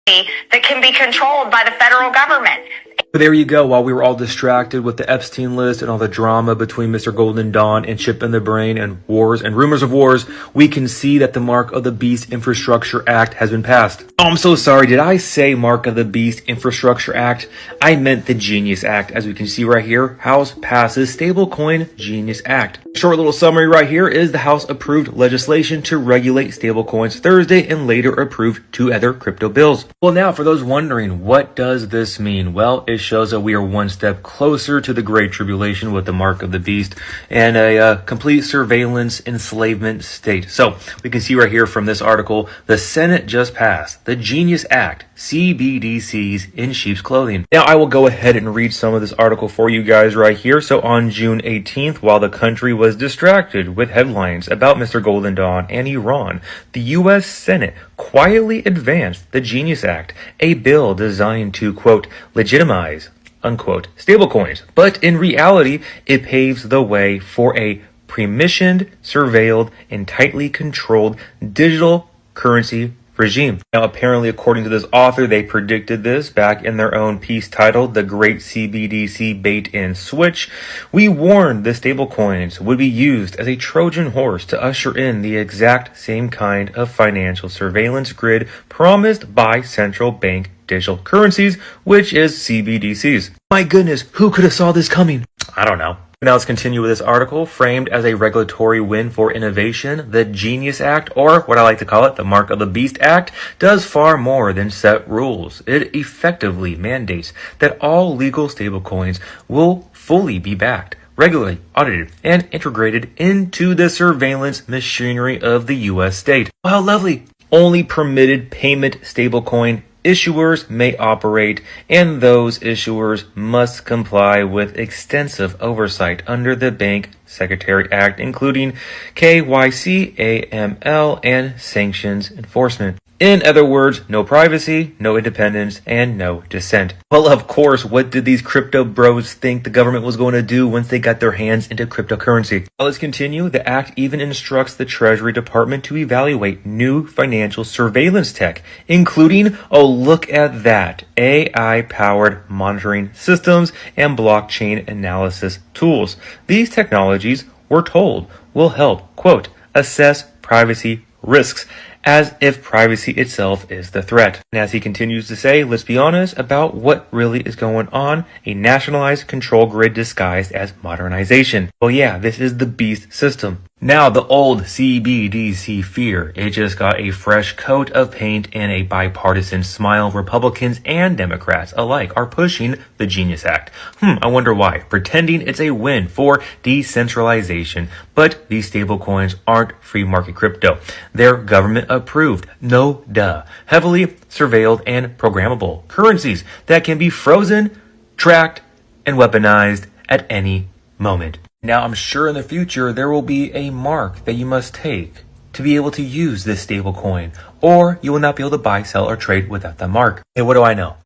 that can be controlled by the federal government. There you go. While we were all distracted with the Epstein list and all the drama between Mr. Golden Dawn and Chip in the Brain and wars and rumors of wars, we can see that the Mark of the Beast Infrastructure Act has been passed. Oh, I'm so sorry. Did I say Mark of the Beast Infrastructure Act? I meant the Genius Act. As we can see right here, House passes Stablecoin Genius Act. Short little summary right here is the House approved legislation to regulate stablecoins Thursday and later approved 2 other crypto bills. Well, now for those wondering, what does this mean? Well, it shows that we are one step closer to the Great Tribulation with the Mark of the Beast and a complete surveillance enslavement state. So we can see right here from this article, the Senate just passed the Genius Act, CBDCs in sheep's clothing. Now I will go ahead and read some of this article for you guys right here. So on June 18th, while the country was distracted with headlines about Mr. Golden Dawn and Iran, the U.S. Senate quietly advanced the Genius Act, a bill designed to, quote, legitimize, unquote, stablecoins. But in reality, it paves the way for a permissioned, surveilled, and tightly controlled digital currency regime. Now, apparently, according to this author, they predicted this back in their own piece titled The Great CBDC Bait and Switch. We warned the stablecoins would be used as a Trojan horse to usher in the exact same kind of financial surveillance grid promised by central bank digital currencies, which is CBDCs. My goodness, who could have saw this coming? I don't know. Now let's continue with this article. Framed as a regulatory win for innovation, the Genius Act, or what I like to call it, the Mark of the Beast Act, does far more than set rules. It effectively mandates that all legal stablecoins will fully be backed, regularly audited, and integrated into the surveillance machinery of the U.S. state. Wow, lovely. Only permitted payment stablecoin issuers may operate, and those issuers must comply with extensive oversight under the Bank Secretary Act, including KYC, AML, and sanctions enforcement. In other words, no privacy, no independence, and no dissent. Well, of course, what did these crypto bros think the government was going to do once they got their hands into cryptocurrency? Well, let's continue. The act even instructs the Treasury Department to evaluate new financial surveillance tech, including, oh, look at that, AI-powered monitoring systems and blockchain analysis tools. These technologies, we're told, will help, quote, assess privacy risks, as if privacy itself is the threat. And as he continues to say, let's be honest about what really is going on, a nationalized control grid disguised as modernization. Well, yeah, this is the beast system. Now, the old CBDC fear, it just got a fresh coat of paint and a bipartisan smile. Republicans and Democrats alike are pushing the Genius Act. I wonder why. Pretending it's a win for decentralization. But these stablecoins aren't free market crypto. They're government approved, no duh, heavily surveilled and programmable currencies that can be frozen, tracked, and weaponized at any moment. Now, I'm sure in the future there will be a mark that you must take to be able to use this stablecoin, or you will not be able to buy, sell, or trade without that mark. Hey, what do I know?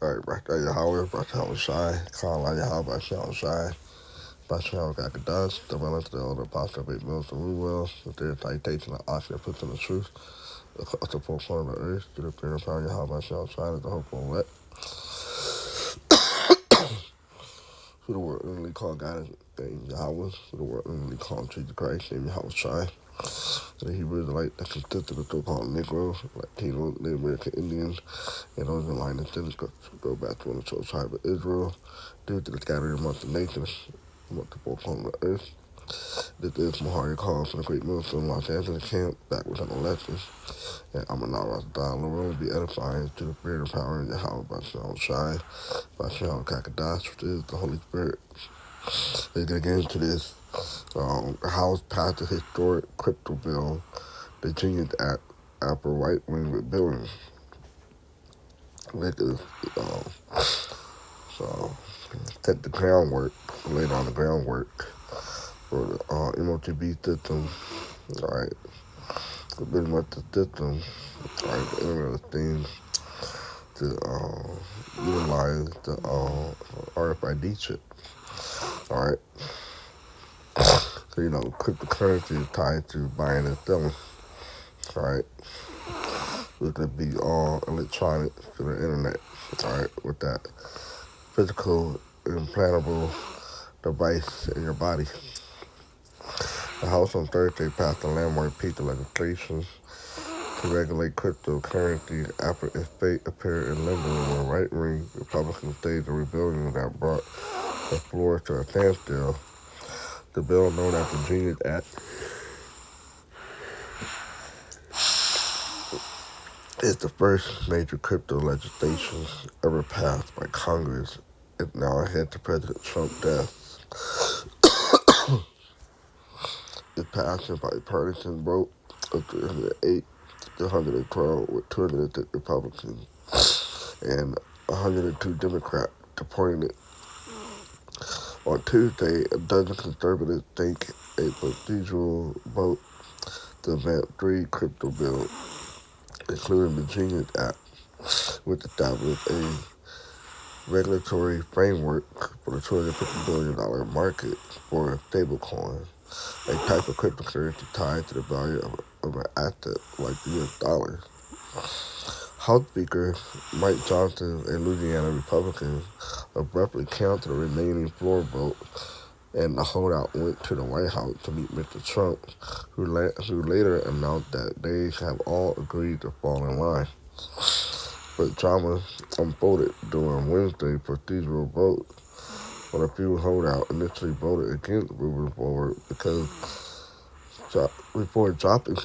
All right, back there, Yahweh, back there, Shai, Khan, Yahweh, back there, Shai, back there, Gakadas, the relative, the older apostle, big mills, the rule wells, the their citation, the option, puts in the truth, the full form of the earth, to the prayer of power, Yahweh, back there, Shai, the hope on let. Who the word literally called God named Yahweh, who the word literally called Jesus Christ, named Yahweh Shai. The Hebrews are like that consisted of so-called Negroes, Latinos, Native American Indians, and those in line of descendants go back to the 12 tribe of Israel due to the scattering amongst the nations, amongst the four corners of the earth. This is Mahari call from the Great Military Los Angeles camp, back with the lessons. And I'm a Naras the world be edifying to the spirit of power in the house by Shalom Shai, by Shalom Kakadas, which is the Holy Spirit. Let's get into this. The House passed a historic crypto bill, the Genius Act, after right-wing rebellion. So, set the groundwork, laid on the groundwork for the MOTB system, alright. So pretty much the system, alright, the Internet of Things, to utilize the RFID chip, alright. So, cryptocurrency is tied to buying and selling, alright. It could be all electronic to the internet, all right, with that physical implantable device in your body. The House on Thursday passed a landmark piece of legislation to regulate cryptocurrency after its fate appeared in limbo when right-wing Republicans staged a rebellion that brought the floor to a standstill. The bill, known as the Genius Act, is the first major crypto legislation ever passed by Congress. It's now ahead to President Trump's death. It passed in bipartisan vote of 308 to 112 with 206 Republicans and 102 Democrats supporting it. On Tuesday, a dozen conservatives think a procedural vote to advance 3 crypto bills, including the Genius Act, which established a regulatory framework for the $250 billion market for stablecoin, a type of cryptocurrency tied to the value of an asset like the US dollar. House Speaker Mike Johnson, a Louisiana Republican, abruptly canceled the remaining floor vote, and the holdout went to the White House to meet Mr. Trump, who later announced that they have all agreed to fall in line. But drama unfolded during Wednesday's procedural vote, when a few holdouts initially voted against moving forward before dropping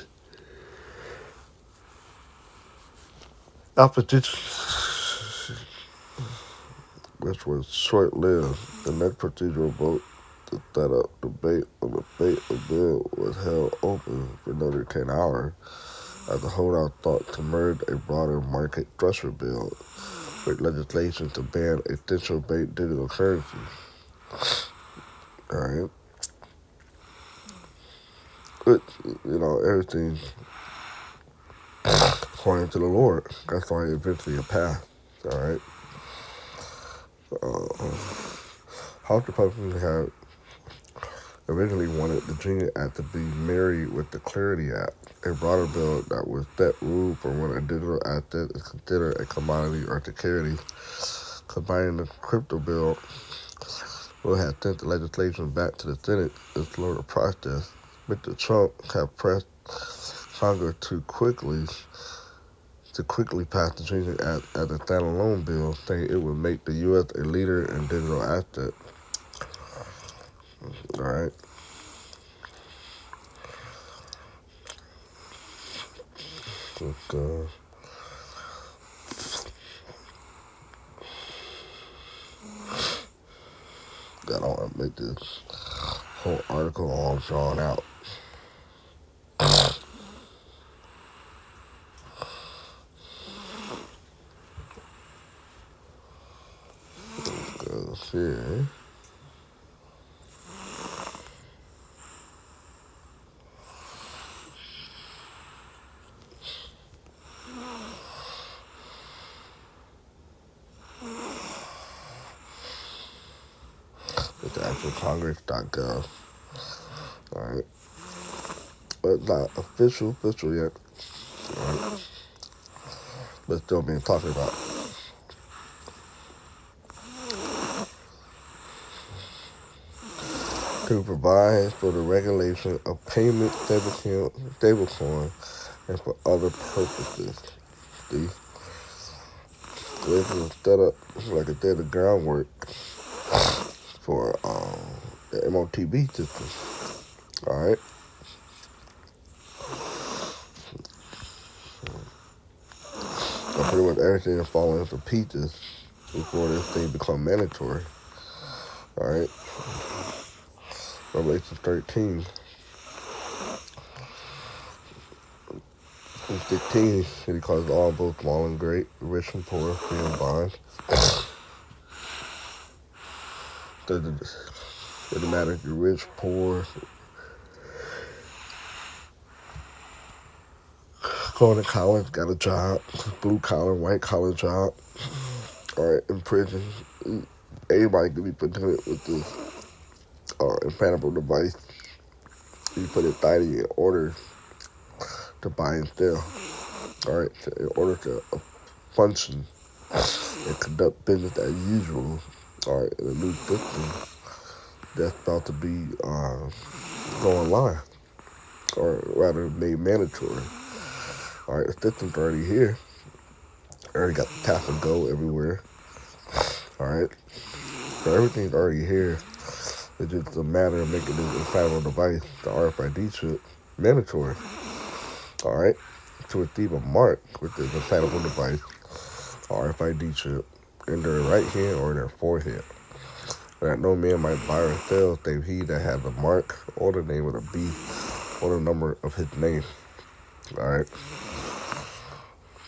opposition, which was short-lived. The next procedural vote to set up debate on the fate of the bill was held open for another 10 hours as the holdouts sought to merge a broader market structure bill with legislation to ban a central-bank digital currency. All right. But, everything according to the Lord. That's why eventually it passed. All right. House Republicans had originally wanted the Genius Act to be married with the Clarity Act, a broader bill that would set rules for when a digital asset is considered a commodity or security. Combining the crypto bill will have sent the legislation back to the Senate and slow the process. Mr. Trump had pressed Congress to quickly pass the Genius Act as a standalone bill, saying it would make the U.S. a leader in digital assets. All right. I don't want to make this whole article all drawn out. Let's see. It's actual Congress.gov. Alright. But it's not official yet. Alright. But still being talked about. To provide for the regulation of payment stablecoin and for other purposes. See? So this is set up, like I said, the groundwork for the MOTB system. Alright? So pretty much everything is falling into pieces before this thing become mandatory. Alright? Revelation 13. In 15, he calls all both small and great, rich and poor, free and bond. Doesn't matter if you're rich, poor, going to college, got a job, blue collar, white collar job, or in prison. Everybody could be presented with this implantable device. You put it in order to buy and sell. All right, in order to function and conduct business as usual. All right, in a new system that's about to be going live, or rather made mandatory. All right, the system's already here. Already got the tap and go everywhere. All right, so everything's already here. It's just a matter of making this implantable device, the RFID chip, mandatory. All right, to receive a mark with this implantable device, RFID chip, in their right hand or their forehead. That no man might buy or sell save he that has a mark or the name of the beast or the number of his name. All right,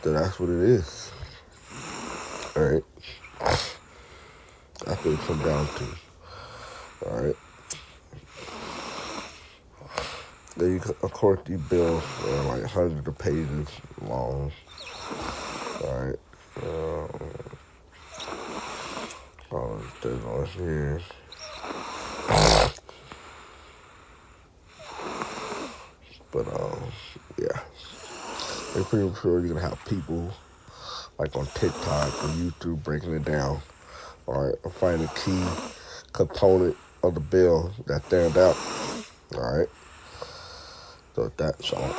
so that's what it is. All right, that's what it comes down to. All right. Then you, of course, these bills are like hundreds of pages long. All right. Oh, there's on here. But yeah. I'm pretty sure you're gonna have people like on TikTok or YouTube breaking it down. All right, or find a key component of the bill that stands out. All right. So that's all.